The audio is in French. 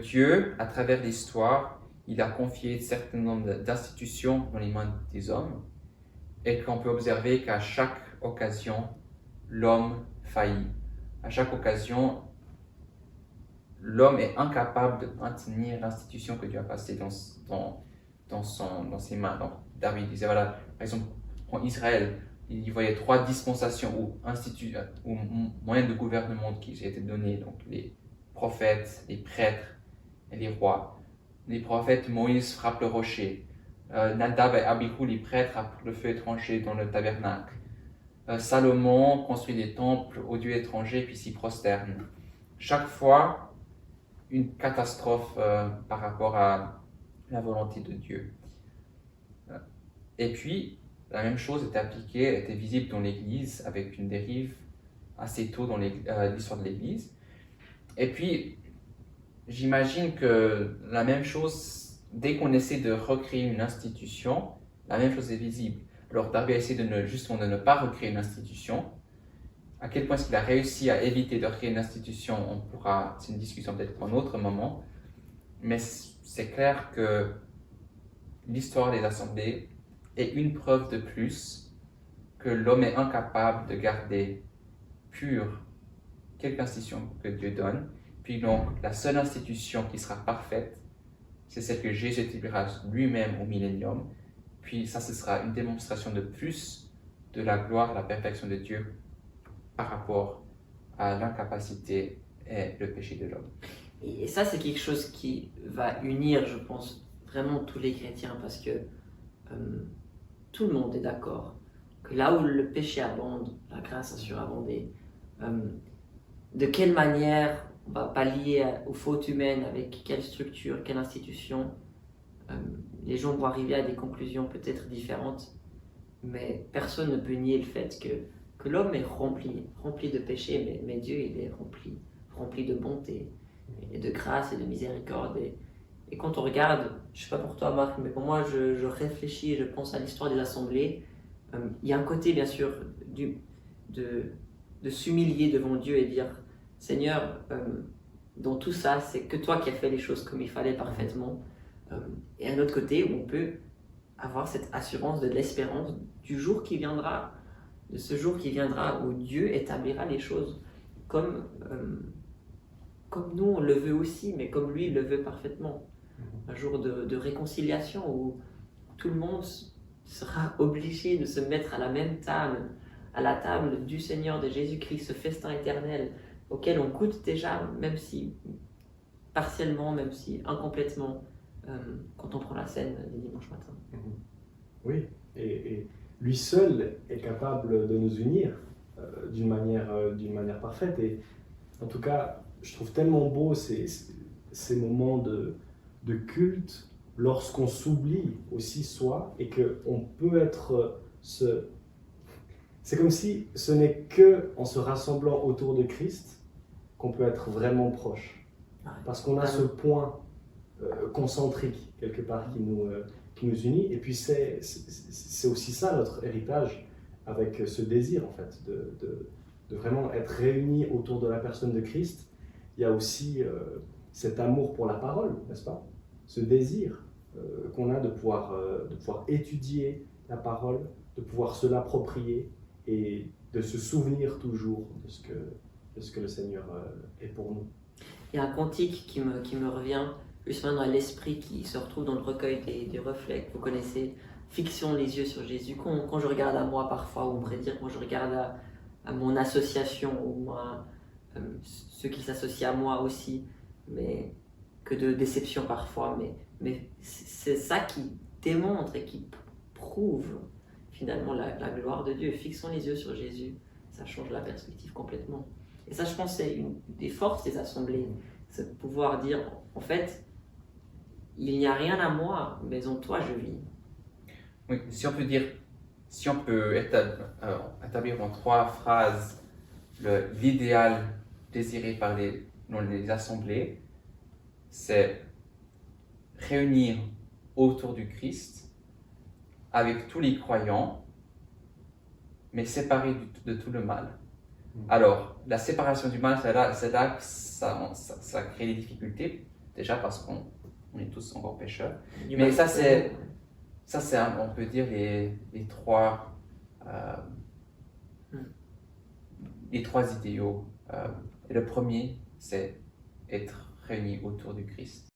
Dieu, à travers l'histoire, il a confié un certain nombre d'institutions dans les mains des hommes et qu'on peut observer qu'à chaque occasion, l'homme faillit. À chaque occasion, l'homme est incapable de maintenir l'institution que Dieu a passée dans ses mains. Donc, David disait, voilà, par exemple, en Israël, il y voyait 3 dispensations ou moyens de gouvernement qui étaient donnés, donc les prophètes, les prêtres et les rois. Les prophètes, Moïse frappe le rocher. Nadab et Abihu, les prêtres, apportent le feu étranger dans le tabernacle. Salomon construit des temples aux dieux étrangers puis s'y prosterne. Chaque fois, une catastrophe par rapport à la volonté de Dieu. Et puis, la même chose était visible dans l'Église avec une dérive assez tôt dans l'histoire de l'Église. Et puis, j'imagine que la même chose, dès qu'on essaie de recréer une institution, la même chose est visible. Alors Darby a essayé justement de ne pas recréer une institution. À quel point est-ce qu'il a réussi à éviter de recréer une institution, c'est une discussion peut-être pour un autre moment. Mais c'est clair que l'histoire des assemblées est une preuve de plus que l'homme est incapable de garder pure quelque institution que Dieu donne. Puis donc, la seule institution qui sera parfaite, c'est celle que Jésus établira lui-même au millénium. Puis ça, ce sera une démonstration de plus de la gloire et la perfection de Dieu par rapport à l'incapacité et le péché de l'homme. Et ça, c'est quelque chose qui va unir, je pense, vraiment tous les chrétiens, parce que tout le monde est d'accord que là où le péché abonde, la grâce a surabondé. De quelle manière on va pallier aux fautes humaines, avec quelle structure, quelle institution, les gens vont arriver à des conclusions peut-être différentes, mais personne ne peut nier le fait que l'homme est rempli de péché, mais Dieu, il est rempli de bonté, et de grâce et de miséricorde. Et quand on regarde, je ne sais pas pour toi Marc, mais pour moi, je réfléchis et je pense à l'histoire des assemblées. Il y a un côté, bien sûr, de s'humilier devant Dieu et dire « Seigneur, dans tout ça, c'est que toi qui as fait les choses comme il fallait parfaitement. » Et un autre côté où on peut avoir cette assurance de l'espérance du jour qui viendra, de ce jour qui viendra où Dieu établira les choses comme nous on le veut aussi, mais comme lui il le veut parfaitement. Un jour de réconciliation où tout le monde sera obligé de se mettre à la même table, à la table du Seigneur, de Jésus-Christ, ce festin éternel auquel on goûte déjà, même si partiellement, même si incomplètement, quand on prend la scène les dimanches matins. Oui, et lui seul est capable de nous unir d'une manière parfaite. Et en tout cas, je trouve tellement beau ces moments de culte lorsqu'on s'oublie aussi soi et qu'on peut être c'est comme si ce n'est qu'en se rassemblant autour de Christ qu'on peut être vraiment proche. Parce qu'on a ce point concentrique quelque part qui nous unit. Et puis c'est aussi ça notre héritage avec ce désir en fait de vraiment être réunis autour de la personne de Christ. Il y a aussi cet amour pour la parole, n'est-ce pas? Ce désir qu'on a de pouvoir étudier la parole, de pouvoir se l'approprier et de se souvenir toujours de ce que le Seigneur est pour nous. Il y a un cantique qui me revient juste maintenant à l'esprit, qui se retrouve dans le recueil des reflets que vous connaissez. Fixons les yeux sur Jésus. Quand je regarde à moi parfois, ou on pourrait dire quand je regarde à mon association, ou à ceux qui s'associent à moi aussi, mais que de déception parfois, mais c'est ça qui démontre et qui prouve finalement la gloire de Dieu. Fixons les yeux sur Jésus, ça change la perspective complètement. Et ça, je pense, c'est une des forces des assemblées, c'est de pouvoir dire, en fait, il n'y a rien à moi, mais en toi je vis. Oui, si on peut établir en 3 phrases l'idéal désiré dans les assemblées, c'est réunir autour du Christ avec tous les croyants, mais séparés de tout le mal. Alors, la séparation du mal, c'est là que ça crée des difficultés, déjà parce qu'on est tous encore pécheurs. Mais Humanité. ça c'est on peut dire les trois idéaux. Et le premier, c'est être réunis autour du Christ.